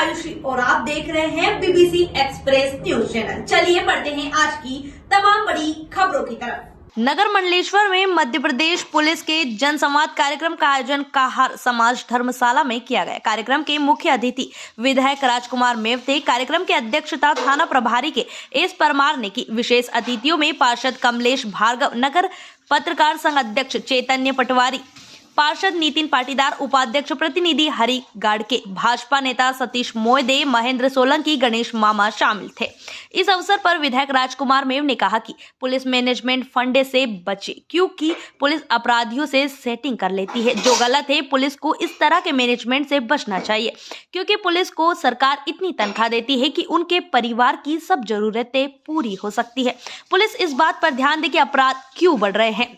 आयुषी और आप देख रहे हैं बीबीसी एक्सप्रेस न्यूज चैनल। चलिए बढ़ते हैं आज की तमाम बड़ी खबरों की तरफ। नगर मंडलेश्वर में मध्य प्रदेश पुलिस के जनसंवाद कार्यक्रम का आयोजन काहार समाज धर्मशाला में किया गया। कार्यक्रम के मुख्य अतिथि विधायक राजकुमार मेव थे। कार्यक्रम की अध्यक्षता थाना प्रभारी के एस परमार ने की। विशेष अतिथियों में पार्षद कमलेश भार्गव, नगर पत्रकार संघ अध्यक्ष चैतन्य पटवारी, पार्षद नितिन पाटीदार, उपाध्यक्ष प्रतिनिधि हरि गाड़के, भाजपा नेता सतीश मोयदे, महेंद्र सोलंकी, गणेश मामा शामिल थे। इस अवसर पर विधायक राजकुमार मेव ने कहा कि पुलिस मैनेजमेंट फंडे से बचे, क्योंकि पुलिस अपराधियों से सेटिंग कर लेती है, जो गलत है। पुलिस को इस तरह के मैनेजमेंट से बचना चाहिए, क्योंकि पुलिस को सरकार इतनी तनख्वाह देती है कि उनके परिवार की सब जरूरतें पूरी हो सकती है। पुलिस इस बात पर ध्यान दे कि अपराध क्यों बढ़ रहे हैं।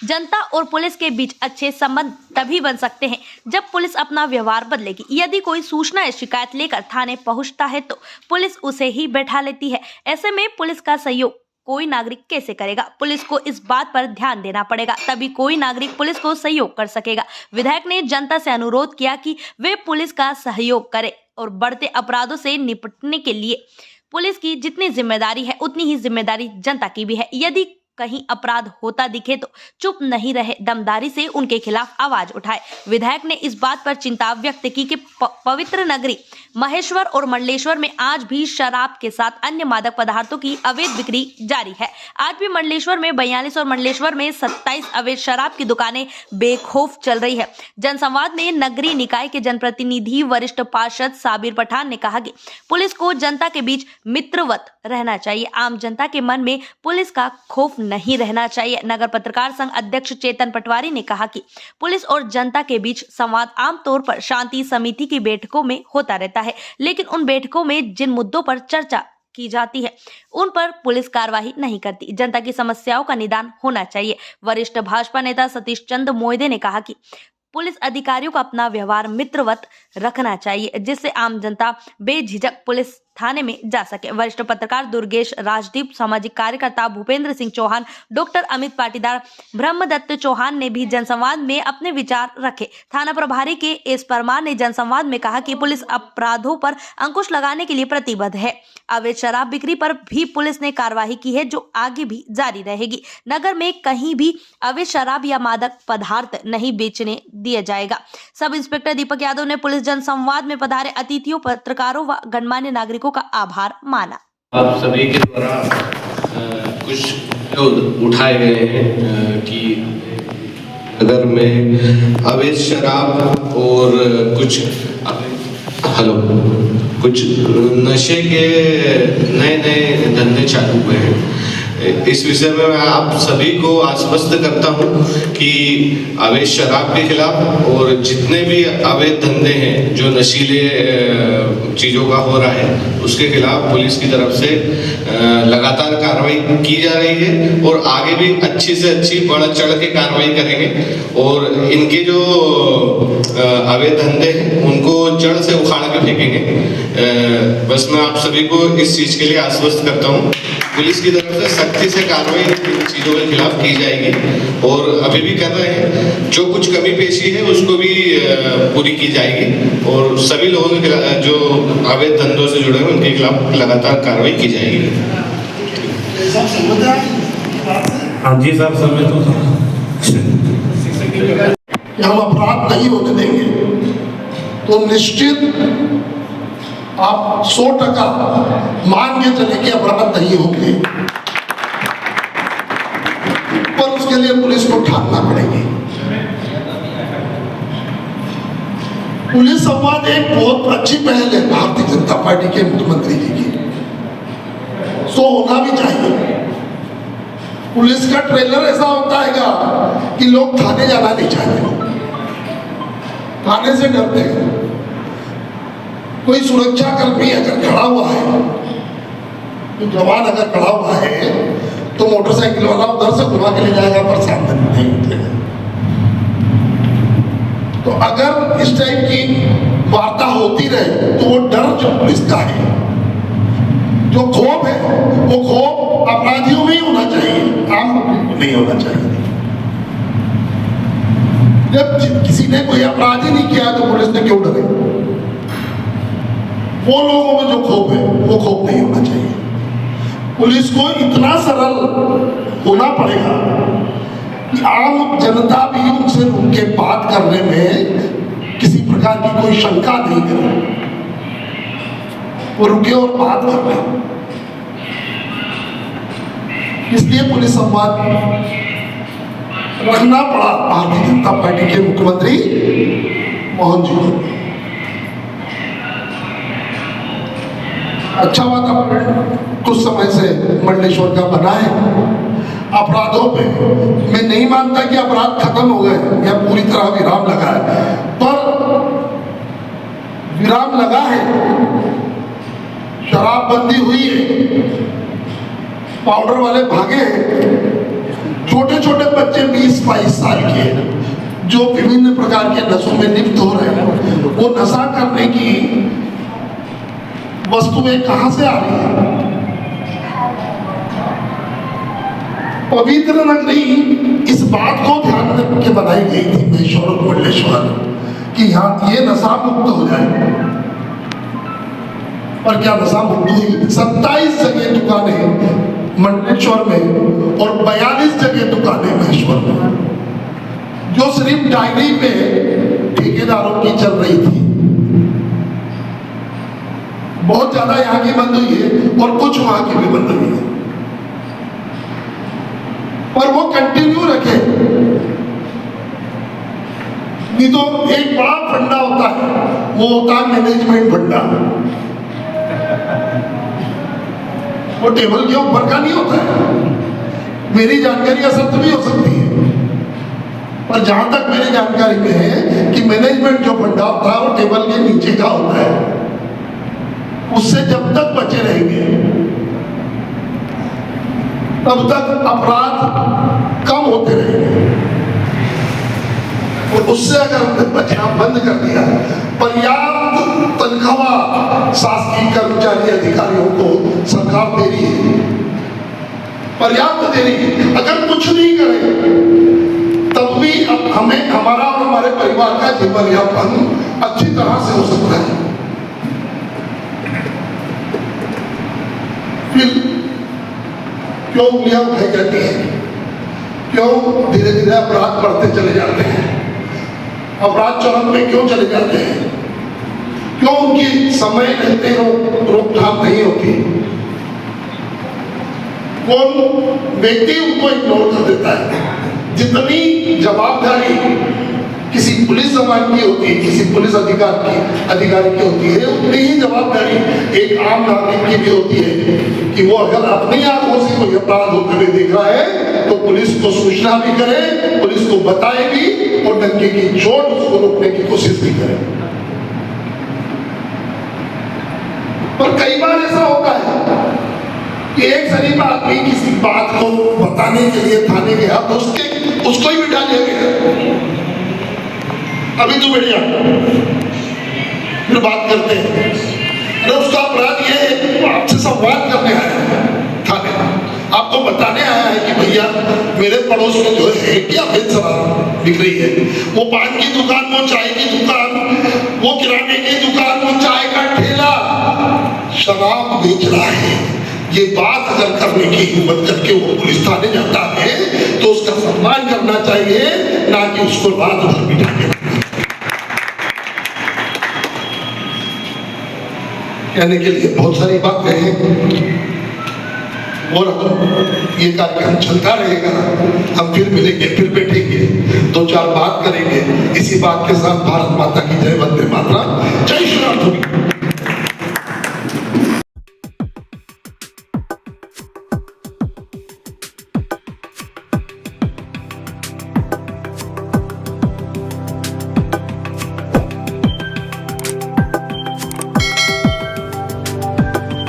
जनता और पुलिस के बीच अच्छे संबंध तभी बन सकते हैं जब पुलिस अपना व्यवहार बदलेगी। यदि कोई सूचना या शिकायत लेकर थाने पहुंचता है तो पुलिस उसे ही बैठा लेती है। ऐसे में पुलिस का सहयोग कोई नागरिक कैसे करेगा? पुलिस को इस बात पर ध्यान देना पड़ेगा, तभी कोई नागरिक पुलिस को सहयोग कर सकेगा। विधायक ने जनता से अनुरोध किया कि वे पुलिस का सहयोग करें और बढ़ते अपराधों से निपटने के लिए पुलिस की जितनी जिम्मेदारी है उतनी ही जिम्मेदारी जनता की भी है। यदि कहीं अपराध होता दिखे तो चुप नहीं रहे, दमदारी से उनके खिलाफ आवाज उठाए। विधायक ने इस बात पर चिंता व्यक्त की कि पवित्र नगरी महेश्वर और मंडलेश्वर में आज भी शराब के साथ अन्य मादक पदार्थों की अवैध बिक्री जारी है। आज भी मंडलेश्वर में 42 और मंडलेश्वर में 27 अवैध शराब की दुकानें बेखौफ चल रही है। जनसंवाद में नगरीय निकाय के जनप्रतिनिधि वरिष्ठ पार्षद साबिर पठान ने कहा कि पुलिस को जनता के बीच मित्रवत रहना चाहिए। आम जनता के मन में पुलिस का खौफ नहीं रहना चाहिए। नगर पत्रकार संघ अध्यक्ष चेतन पटवारी ने कहा कि पुलिस और जनता के बीच संवाद आमतौर पर शांति समिति की बैठकों में होता रहता है, लेकिन उन बैठकों में जिन मुद्दों पर चर्चा की जाती है उन पर पुलिस कार्रवाई नहीं करती। जनता की समस्याओं का निदान होना चाहिए। वरिष्ठ भाजपा नेता सतीश चंद्र मोयदे ने कहा कि पुलिस अधिकारियों को अपना व्यवहार मित्रवत रखना चाहिए, जिससे आम जनता बेझिझक पुलिस थाने में जा सके। वरिष्ठ पत्रकार दुर्गेश राजदीप, सामाजिक कार्यकर्ता भूपेंद्र सिंह चौहान, डॉक्टर अमित पाटीदार, ब्रह्मदत्त चौहान ने भी जनसंवाद में अपने विचार रखे। थाना प्रभारी के एस परमार ने जनसंवाद में कहा कि पुलिस अपराधों पर अंकुश लगाने के लिए प्रतिबद्ध है। अवैध शराब बिक्री पर भी पुलिस ने कार्रवाई की है, जो आगे भी जारी रहेगी। नगर में कहीं भी अवैध शराब या मादक पदार्थ नहीं बेचने दिया जाएगा। सब इंस्पेक्टर दीपक यादव ने पुलिस जनसंवाद में पधारे अतिथियों, पत्रकारों व गणमान्य नागरिकों का आभार माना। आप सभी के द्वारा कुछ उठाए गए हैं कि नगर में अवैध शराब और कुछ नशे के नए धंधे चालू हुए हैं। इस विषय में मैं आप सभी को आश्वस्त करता हूं कि अवैध शराब के खिलाफ और जितने भी अवैध धंधे हैं जो नशीले चीज़ों का हो रहा है उसके खिलाफ पुलिस की तरफ से लगातार कार्रवाई की जा रही है और आगे भी अच्छी से अच्छी बढ़ चढ़ के कार्रवाई करेंगे और इनके जो अवैध धंधे हैं उनको जड़ से उखाड़ के फेंकेंगे। बस मैं आप सभी को इस चीज़ के लिए आश्वस्त करता हूँ। पुलिस की तरफ से सख्ती से कार्रवाई इन चीज़ों के खिलाफ की जाएगी और अभी भी कर रहे हैं। जो कुछ कमी पेशी है उसको भी पूरी की जाएगी और सभी लोगों के खिलाफ जो अवैध धंधों से जुड़े हैं उनके खिलाफ लगातार कार्रवाई की जाएगी। हाँ जी साहब, समय तो हम अपराध नहीं होने देंगे तो निश्चित आप 100% मान के चले कि अपराध नहीं होंगे, पर उसके लिए पुलिस को ठानना पड़ेगी। पुलिस संवाद एक बहुत अच्छी पहल है भारतीय जनता पार्टी के मुख्यमंत्री जी की, सो होना भी चाहिए। पुलिस का ट्रेलर ऐसा होता है कि लोग थाने जाना नहीं चाहते, थाने से डरते हैं। कोई सुरक्षा कर्मी अगर खड़ा हुआ है, तो जवान अगर खड़ा हुआ है तो मोटरसाइकिल वाला उधर से घुमा के ले जाएगा, पर सामने नहीं उतरेगा। तो अगर इस टाइप की वार्ता होती रहे तो वो डर जो पुलिस का है, जो खौफ है, वो खौफ अपराधियों में ही होना चाहिए, आम पब्लिक को नहीं होना चाहिए। जब किसी ने कोई अपराध ही नहीं किया तो पुलिस ने क्यों डरे? वो लोगों में जो खौफ है वो खौफ नहीं होना चाहिए। पुलिस को इतना सरल होना पड़ेगा कि आम जनता भी उनसे रुक के बात करने में किसी प्रकार की कोई शंका नहीं करे, वो रुके और बात कर ले। इसलिए पुलिस संवाद रखना पड़ा भारतीय जनता पार्टी के मुख्यमंत्री मोहन जी को। अच्छा वातावरण कुछ समय से मंडलेश्वर का बना है। अपराधों पे मैं नहीं मानता कि अपराध खत्म हो गए या पूरी तरह विराम लगा है, पर विराम लगा है। शराबबंदी हुई है, पाउडर वाले भागे हैं, छोटे छोटे बच्चे 20-22 साल के जो विभिन्न प्रकार के नशों में लिप्त हो रहे हैं, वो नशा करने की वस्तुएं कहां से आ रही है? पवित्र नगरी इस बात को ध्यान में रख के बनाई गई थी महेश्वर और मंडलेश्वर कि यहाँ ये नशा मुक्त हो जाए, पर क्या नशा मुक्त हुई? 27 जगह दुकानें मंडलेश्वर में और 42 जगह दुकानें महेश्वर में, जो सिर्फ डायरी पे ठेकेदारों की चल रही थी। बहुत ज्यादा यहाँ की बंद हुई है और कुछ वहां की भी बंद हुई है, पर वो कंटिन्यू रखे। नहीं तो एक बड़ा फंडा होता है, वो होता है मैनेजमेंट फंडा। वो टेबल के ऊपर का नहीं होता है। मेरी जानकारी असत्य भी हो सकती है, पर जहां तक मेरी जानकारी में है कि मैनेजमेंट जो फंडा होता है वो टेबल के नीचे का होता है। उससे जब तक बचे रहेंगे तब तक अपराध कम होते रहेंगे, और उससे अगर बचना बंद कर दिया, पर्याप्त तनख्वाह शासकीय कर्मचारी अधिकारियों को सरकार दे रही है, पर्याप्त दे रही है। अगर कुछ नहीं करे तब भी अब हमें हमारा और हमारे परिवार का जीवन यापन अच्छी तरह से हो सकता है। फिर क्यों उंगलियां उठाई जाती हैं? क्यों धीरे धीरे अपराध बढ़ते चले जाते हैं? अपराध चरम पे क्यों चले जाते हैं? क्यों उनकी समय रहते रोकथाम नहीं होती? कौन व्यक्ति उनको इग्नोर कर देता है? जितनी जवाबदारी किसी पुलिस जवान की होती है, किसी पुलिस अधिकारी की होती है, उतनी ही जवाबदारी एक आम नागरिक की भी होती है कि वो अगर अपनी आंखों से कोई अपराध होते हुए देख रहा है तो पुलिस को सूचना भी करे, पुलिस को बताए भी, और डंके की चोट उसको रोकने की कोशिश भी करे। पर कई बार ऐसा होता है कि एक शरीफ आदमी किसी बात को बताने के लिए थाने गया तो उसको ही बिठा लिया गया। अभी तो बढ़िया, फिर बात करते हैं। अरे उसका अपराध ये है, आपसे संवाद करने आया है थाने, आपको बताने आया है कि भैया मेरे पड़ोस में जो है क्या अवैध शराब बिक रही है। वो पान की दुकान, वो चाय की दुकान, वो किराने की दुकान, वो चाय का ठेला शराब बेच रहा है। ये बात अगर करने की हिम्मत करके वो पुलिस थाने जाता है तो उसका सम्मान करना चाहिए, ना कि उसको रात भर बिठा के। कहने के लिए बहुत सारी बातें हैं और ये कार्यक्रम चलता रहेगा। हम फिर मिलेंगे, फिर बैठेंगे, 2-4 बात करेंगे। इसी बात के साथ भारत माता की जय, वंदे मातरम, जय श्री राम।